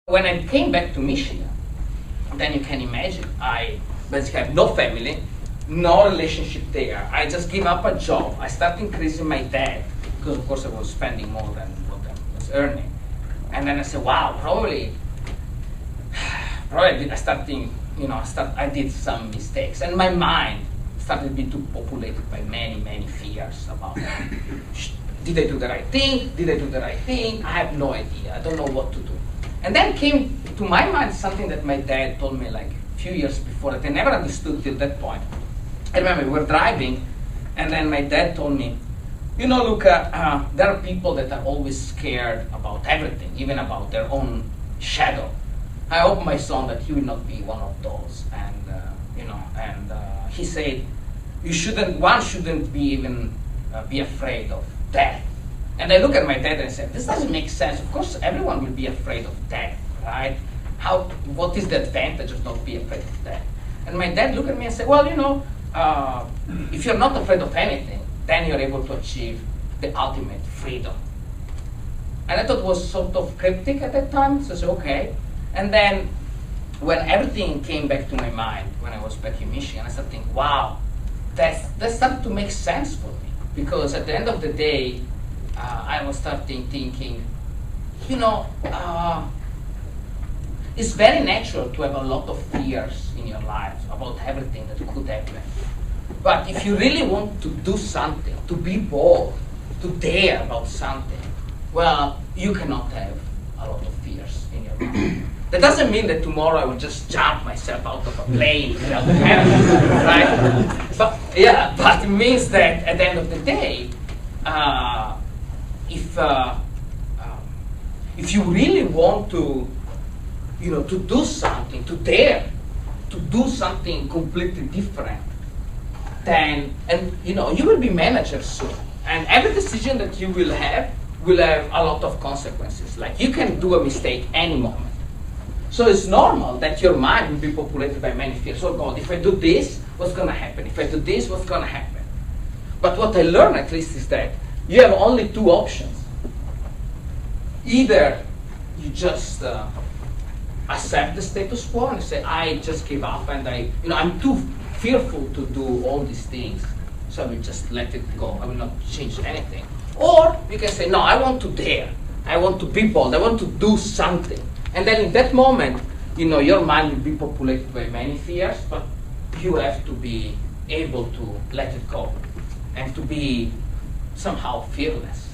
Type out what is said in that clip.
When I came back to Michigan, then you can imagine, I basically have no family, no relationship there. I just give up a job. I started increasing my debt because, of course, I was spending more than what I was earning. And then I said, wow, probably I started, I did some mistakes. And my mind started to be too populated by many, many fears about, did I do the right thing? Did I do the right thing? I have no idea. I don't know what to do. And then came to my mind something that my dad told me like a few years before that I never understood till that point. I remember we were driving, and then my dad told me, you know, Luca, there are people that are always scared about everything, even about their own shadow. I hope my son that he will not be one of those. And he said, one shouldn't be even be afraid of death. And I look at my dad and said, this doesn't make sense. Of course, everyone will be afraid of death, right? What is the advantage of not being afraid of death? And my dad looked at me and said, well, if you're not afraid of anything, then you're able to achieve the ultimate freedom. And I thought it was sort of cryptic at that time, so I said, okay. And then when everything came back to my mind, when I was back in Michigan, I started thinking, wow, that started to make sense for me. Because at the end of the day, I was starting thinking, it's very natural to have a lot of fears in your life about everything that could happen. But if you really want to do something, to be bold, to dare about something, well, you cannot have a lot of fears in your life. That doesn't mean that tomorrow I will just jump myself out of a plane without having, right? But it means that at the end of the day, if you really want to, to do something, to dare, to do something completely different, then, you will be manager soon. And every decision that you will have a lot of consequences. Like, you can do a mistake any moment. So it's normal that your mind will be populated by many fears. Oh God, if I do this, what's going to happen? If I do this, what's going to happen? But what I learned at least is that you have only two options. Either you just accept the status quo and say, I just give up and I'm too fearful to do all these things, so I will just let it go. I will not change anything. Or you can say, no, I want to dare. I want to be bold. I want to do something. And then in that moment, your mind will be populated by many fears, but you have to be able to let it go and to be somehow fearless.